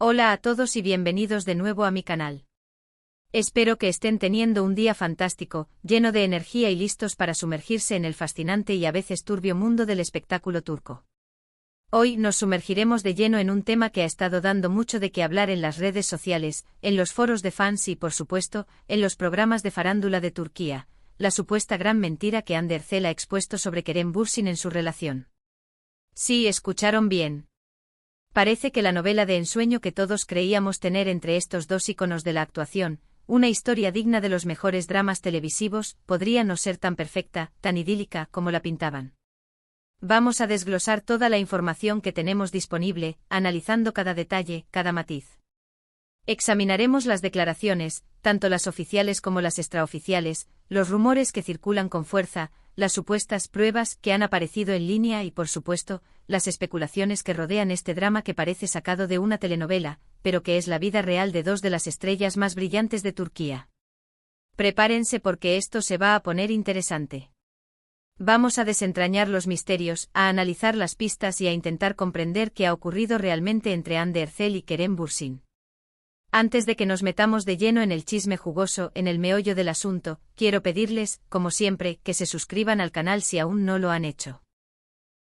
Hola a todos y bienvenidos de nuevo a mi canal. Espero que estén teniendo un día fantástico, lleno de energía y listos para sumergirse en el fascinante y a veces turbio mundo del espectáculo turco. Hoy nos sumergiremos de lleno en un tema que ha estado dando mucho de qué hablar en las redes sociales, en los foros de fans y, por supuesto, en los programas de farándula de Turquía, la supuesta gran mentira que Hande Erçel ha expuesto sobre Kerem Bürsin en su relación. Sí, escucharon bien. Parece que la novela de ensueño que todos creíamos tener entre estos dos íconos de la actuación, una historia digna de los mejores dramas televisivos, podría no ser tan perfecta, tan idílica como la pintaban. Vamos a desglosar toda la información que tenemos disponible, analizando cada detalle, cada matiz. Examinaremos las declaraciones, tanto las oficiales como las extraoficiales, los rumores que circulan con fuerza, las supuestas pruebas que han aparecido en línea y, por supuesto, las especulaciones que rodean este drama que parece sacado de una telenovela, pero que es la vida real de dos de las estrellas más brillantes de Turquía. Prepárense porque esto se va a poner interesante. Vamos a desentrañar los misterios, a analizar las pistas y a intentar comprender qué ha ocurrido realmente entre Hande Erçel y Kerem Bürsin. Antes de que nos metamos de lleno en el chisme jugoso, en el meollo del asunto, quiero pedirles, como siempre, que se suscriban al canal si aún no lo han hecho.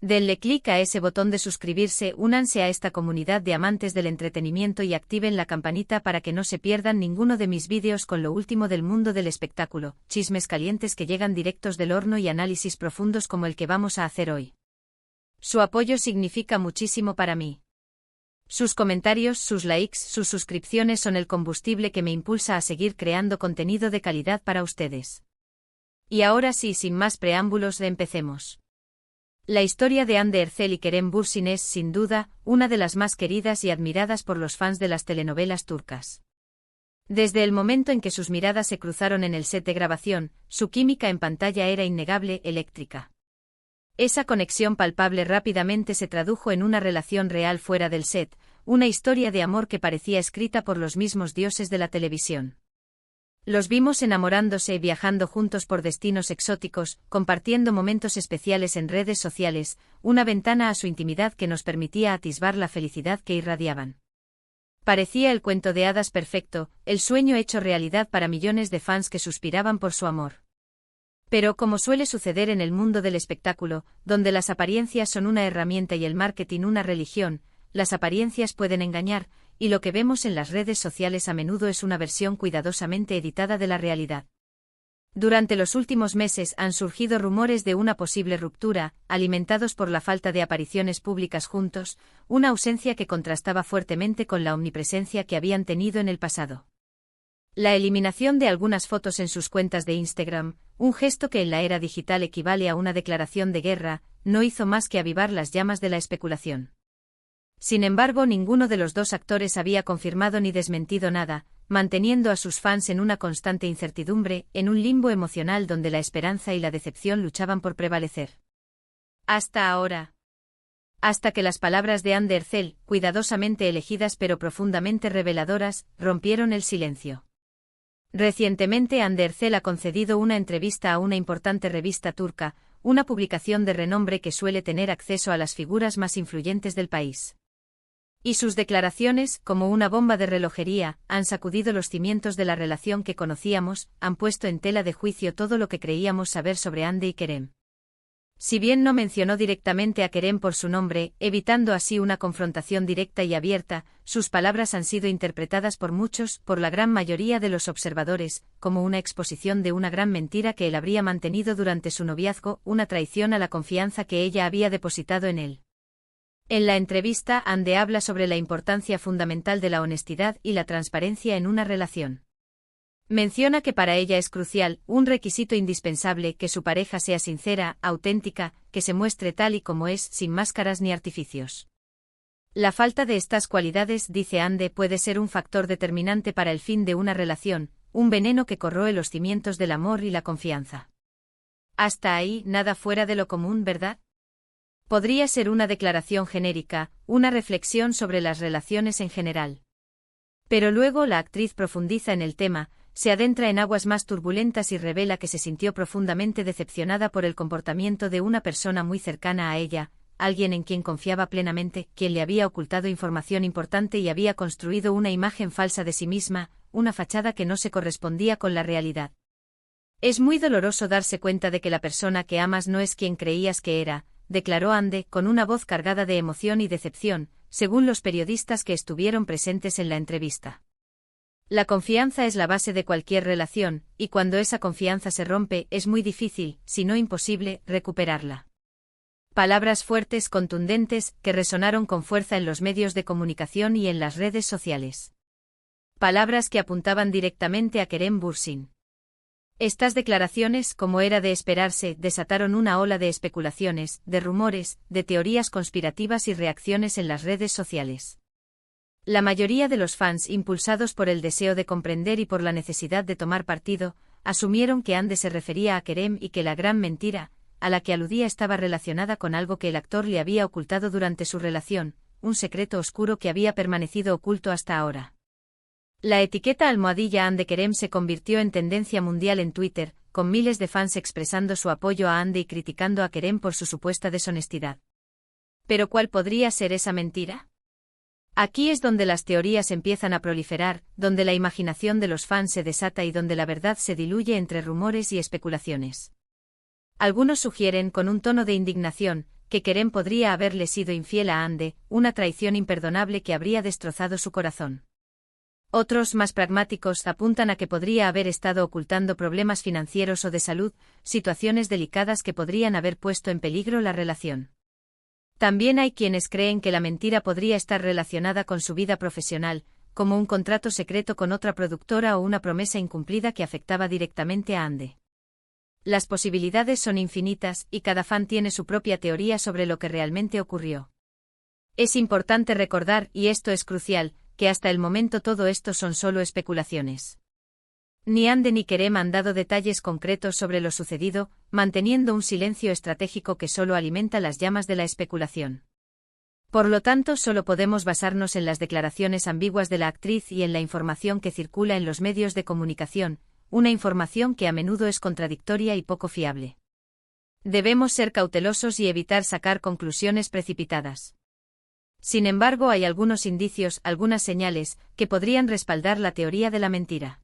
Denle clic a ese botón de suscribirse, únanse a esta comunidad de amantes del entretenimiento y activen la campanita para que no se pierdan ninguno de mis vídeos con lo último del mundo del espectáculo, chismes calientes que llegan directos del horno y análisis profundos como el que vamos a hacer hoy. Su apoyo significa muchísimo para mí. Sus comentarios, sus likes, sus suscripciones son el combustible que me impulsa a seguir creando contenido de calidad para ustedes. Y ahora sí, sin más preámbulos, empecemos. La historia de Hande Erçel y Kerem Bürsin es, sin duda, una de las más queridas y admiradas por los fans de las telenovelas turcas. Desde el momento en que sus miradas se cruzaron en el set de grabación, su química en pantalla era innegable, eléctrica. Esa conexión palpable rápidamente se tradujo en una relación real fuera del set, una historia de amor que parecía escrita por los mismos dioses de la televisión. Los vimos enamorándose y viajando juntos por destinos exóticos, compartiendo momentos especiales en redes sociales, una ventana a su intimidad que nos permitía atisbar la felicidad que irradiaban. Parecía el cuento de hadas perfecto, el sueño hecho realidad para millones de fans que suspiraban por su amor. Pero como suele suceder en el mundo del espectáculo, donde las apariencias son una herramienta y el marketing una religión, las apariencias pueden engañar, y lo que vemos en las redes sociales a menudo es una versión cuidadosamente editada de la realidad. Durante los últimos meses han surgido rumores de una posible ruptura, alimentados por la falta de apariciones públicas juntos, una ausencia que contrastaba fuertemente con la omnipresencia que habían tenido en el pasado. La eliminación de algunas fotos en sus cuentas de Instagram, un gesto que en la era digital equivale a una declaración de guerra, no hizo más que avivar las llamas de la especulación. Sin embargo, ninguno de los dos actores había confirmado ni desmentido nada, manteniendo a sus fans en una constante incertidumbre, en un limbo emocional donde la esperanza y la decepción luchaban por prevalecer. Hasta ahora. Hasta que las palabras de Hande Erçel, cuidadosamente elegidas pero profundamente reveladoras, rompieron el silencio. Recientemente Hande Erçel ha concedido una entrevista a una importante revista turca, una publicación de renombre que suele tener acceso a las figuras más influyentes del país. Y sus declaraciones, como una bomba de relojería, han sacudido los cimientos de la relación que conocíamos, han puesto en tela de juicio todo lo que creíamos saber sobre Hande y Kerem. Si bien no mencionó directamente a Kerem por su nombre, evitando así una confrontación directa y abierta, sus palabras han sido interpretadas por muchos, por la gran mayoría de los observadores, como una exposición de una gran mentira que él habría mantenido durante su noviazgo, una traición a la confianza que ella había depositado en él. En la entrevista, Hande habla sobre la importancia fundamental de la honestidad y la transparencia en una relación. Menciona que para ella es crucial, un requisito indispensable, que su pareja sea sincera, auténtica, que se muestre tal y como es, sin máscaras ni artificios. La falta de estas cualidades, dice Hande, puede ser un factor determinante para el fin de una relación, un veneno que corroe los cimientos del amor y la confianza. Hasta ahí, nada fuera de lo común, ¿verdad? Podría ser una declaración genérica, una reflexión sobre las relaciones en general. Pero luego la actriz profundiza en el tema, se adentra en aguas más turbulentas y revela que se sintió profundamente decepcionada por el comportamiento de una persona muy cercana a ella, alguien en quien confiaba plenamente, quien le había ocultado información importante y había construido una imagen falsa de sí misma, una fachada que no se correspondía con la realidad. Es muy doloroso darse cuenta de que la persona que amas no es quien creías que era, declaró Ande, con una voz cargada de emoción y decepción, según los periodistas que estuvieron presentes en la entrevista. La confianza es la base de cualquier relación, y cuando esa confianza se rompe, es muy difícil, si no imposible, recuperarla. Palabras fuertes, contundentes, que resonaron con fuerza en los medios de comunicación y en las redes sociales. Palabras que apuntaban directamente a Kerem Bürsin. Estas declaraciones, como era de esperarse, desataron una ola de especulaciones, de rumores, de teorías conspirativas y reacciones en las redes sociales. La mayoría de los fans, impulsados por el deseo de comprender y por la necesidad de tomar partido, asumieron que Ande se refería a Kerem y que la gran mentira, a la que aludía, estaba relacionada con algo que el actor le había ocultado durante su relación, un secreto oscuro que había permanecido oculto hasta ahora. La etiqueta almohadilla Ande Kerem se convirtió en tendencia mundial en Twitter, con miles de fans expresando su apoyo a Ande y criticando a Kerem por su supuesta deshonestidad. ¿Pero cuál podría ser esa mentira? Aquí es donde las teorías empiezan a proliferar, donde la imaginación de los fans se desata y donde la verdad se diluye entre rumores y especulaciones. Algunos sugieren, con un tono de indignación, que Kerem podría haberle sido infiel a Ande, una traición imperdonable que habría destrozado su corazón. Otros, más pragmáticos, apuntan a que podría haber estado ocultando problemas financieros o de salud, situaciones delicadas que podrían haber puesto en peligro la relación. También hay quienes creen que la mentira podría estar relacionada con su vida profesional, como un contrato secreto con otra productora o una promesa incumplida que afectaba directamente a Ande. Las posibilidades son infinitas y cada fan tiene su propia teoría sobre lo que realmente ocurrió. Es importante recordar, y esto es crucial, que hasta el momento todo esto son solo especulaciones. Ni Ande ni Kerem han dado detalles concretos sobre lo sucedido, manteniendo un silencio estratégico que solo alimenta las llamas de la especulación. Por lo tanto, solo podemos basarnos en las declaraciones ambiguas de la actriz y en la información que circula en los medios de comunicación, una información que a menudo es contradictoria y poco fiable. Debemos ser cautelosos y evitar sacar conclusiones precipitadas. Sin embargo, hay algunos indicios, algunas señales, que podrían respaldar la teoría de la mentira.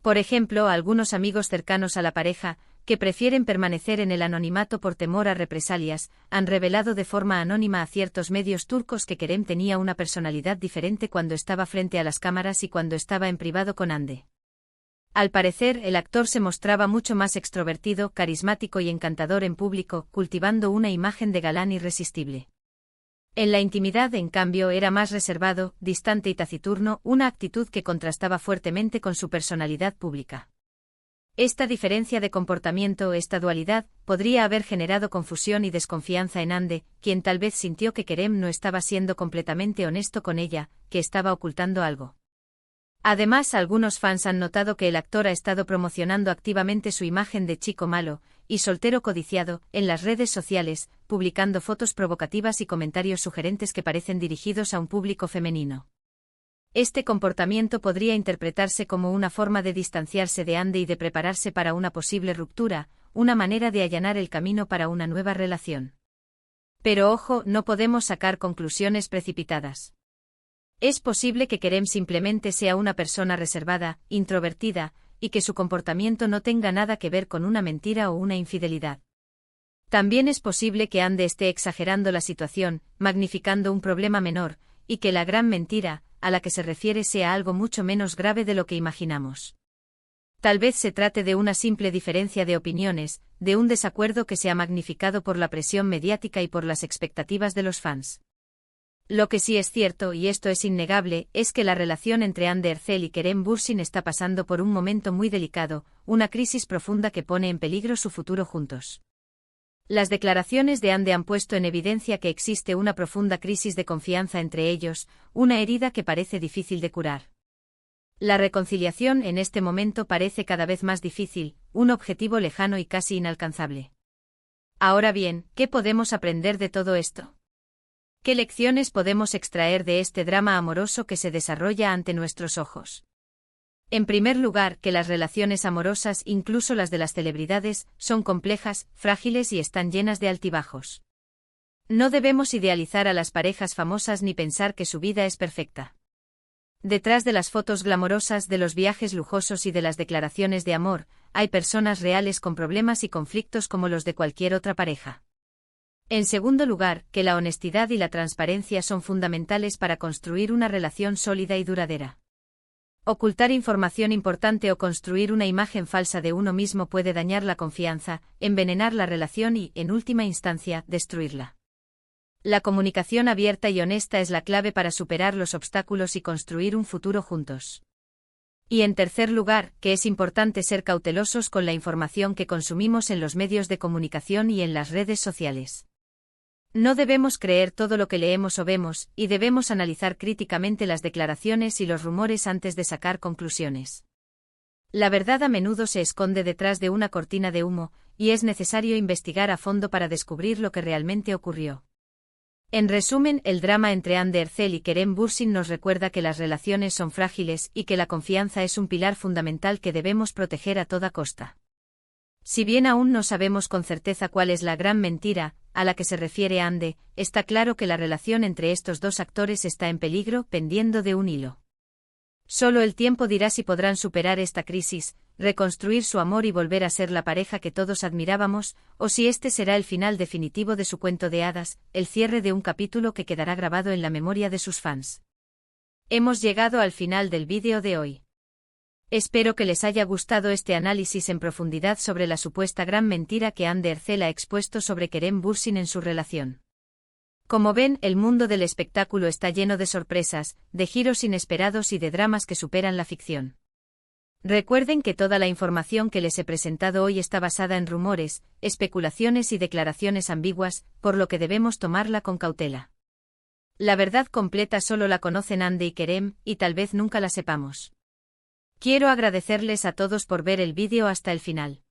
Por ejemplo, algunos amigos cercanos a la pareja, que prefieren permanecer en el anonimato por temor a represalias, han revelado de forma anónima a ciertos medios turcos que Kerem tenía una personalidad diferente cuando estaba frente a las cámaras y cuando estaba en privado con Ande. Al parecer, el actor se mostraba mucho más extrovertido, carismático y encantador en público, cultivando una imagen de galán irresistible. En la intimidad, en cambio, era más reservado, distante y taciturno, una actitud que contrastaba fuertemente con su personalidad pública. Esta diferencia de comportamiento, esta dualidad, podría haber generado confusión y desconfianza en Ande, quien tal vez sintió que Kerem no estaba siendo completamente honesto con ella, que estaba ocultando algo. Además, algunos fans han notado que el actor ha estado promocionando activamente su imagen de chico malo y soltero codiciado en las redes sociales, publicando fotos provocativas y comentarios sugerentes que parecen dirigidos a un público femenino. Este comportamiento podría interpretarse como una forma de distanciarse de Ande y de prepararse para una posible ruptura, una manera de allanar el camino para una nueva relación. Pero ojo, no podemos sacar conclusiones precipitadas. Es posible que Kerem simplemente sea una persona reservada, introvertida, y que su comportamiento no tenga nada que ver con una mentira o una infidelidad. También es posible que Ande esté exagerando la situación, magnificando un problema menor, y que la gran mentira, a la que se refiere, sea algo mucho menos grave de lo que imaginamos. Tal vez se trate de una simple diferencia de opiniones, de un desacuerdo que se ha magnificado por la presión mediática y por las expectativas de los fans. Lo que sí es cierto, y esto es innegable, es que la relación entre Ande Erçel y Kerem Bürsin está pasando por un momento muy delicado, una crisis profunda que pone en peligro su futuro juntos. Las declaraciones de Ande han puesto en evidencia que existe una profunda crisis de confianza entre ellos, una herida que parece difícil de curar. La reconciliación en este momento parece cada vez más difícil, un objetivo lejano y casi inalcanzable. Ahora bien, ¿qué podemos aprender de todo esto? ¿Qué lecciones podemos extraer de este drama amoroso que se desarrolla ante nuestros ojos? En primer lugar, que las relaciones amorosas, incluso las de las celebridades, son complejas, frágiles y están llenas de altibajos. No debemos idealizar a las parejas famosas ni pensar que su vida es perfecta. Detrás de las fotos glamorosas, de los viajes lujosos y de las declaraciones de amor, hay personas reales con problemas y conflictos como los de cualquier otra pareja. En segundo lugar, que la honestidad y la transparencia son fundamentales para construir una relación sólida y duradera. Ocultar información importante o construir una imagen falsa de uno mismo puede dañar la confianza, envenenar la relación y, en última instancia, destruirla. La comunicación abierta y honesta es la clave para superar los obstáculos y construir un futuro juntos. Y en tercer lugar, que es importante ser cautelosos con la información que consumimos en los medios de comunicación y en las redes sociales. No debemos creer todo lo que leemos o vemos, y debemos analizar críticamente las declaraciones y los rumores antes de sacar conclusiones. La verdad a menudo se esconde detrás de una cortina de humo, y es necesario investigar a fondo para descubrir lo que realmente ocurrió. En resumen, el drama entre Andy Ercel y Kerem Bürsin nos recuerda que las relaciones son frágiles y que la confianza es un pilar fundamental que debemos proteger a toda costa. Si bien aún no sabemos con certeza cuál es la gran mentira a la que se refiere Andy, está claro que la relación entre estos dos actores está en peligro, pendiendo de un hilo. Solo el tiempo dirá si podrán superar esta crisis, reconstruir su amor y volver a ser la pareja que todos admirábamos, o si este será el final definitivo de su cuento de hadas, el cierre de un capítulo que quedará grabado en la memoria de sus fans. Hemos llegado al final del vídeo de hoy. Espero que les haya gustado este análisis en profundidad sobre la supuesta gran mentira que Andy Ercel ha expuesto sobre Kerem Bürsin en su relación. Como ven, el mundo del espectáculo está lleno de sorpresas, de giros inesperados y de dramas que superan la ficción. Recuerden que toda la información que les he presentado hoy está basada en rumores, especulaciones y declaraciones ambiguas, por lo que debemos tomarla con cautela. La verdad completa solo la conocen Andy y Kerem, y tal vez nunca la sepamos. Quiero agradecerles a todos por ver el vídeo hasta el final.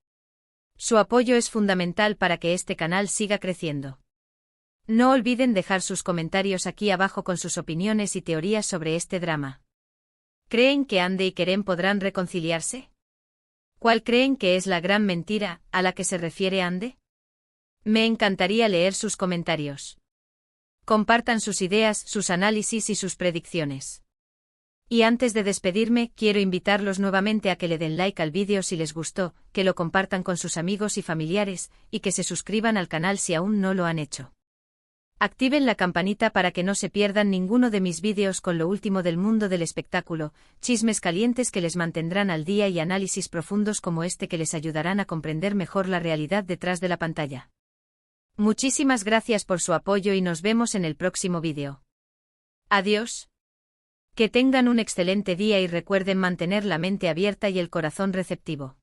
Su apoyo es fundamental para que este canal siga creciendo. No olviden dejar sus comentarios aquí abajo con sus opiniones y teorías sobre este drama. ¿Creen que Andy y Kerem podrán reconciliarse? ¿Cuál creen que es la gran mentira a la que se refiere Andy? Me encantaría leer sus comentarios. Compartan sus ideas, sus análisis y sus predicciones. Y antes de despedirme, quiero invitarlos nuevamente a que le den like al vídeo si les gustó, que lo compartan con sus amigos y familiares, y que se suscriban al canal si aún no lo han hecho. Activen la campanita para que no se pierdan ninguno de mis vídeos con lo último del mundo del espectáculo, chismes calientes que les mantendrán al día y análisis profundos como este que les ayudarán a comprender mejor la realidad detrás de la pantalla. Muchísimas gracias por su apoyo y nos vemos en el próximo vídeo. Adiós. Que tengan un excelente día y recuerden mantener la mente abierta y el corazón receptivo.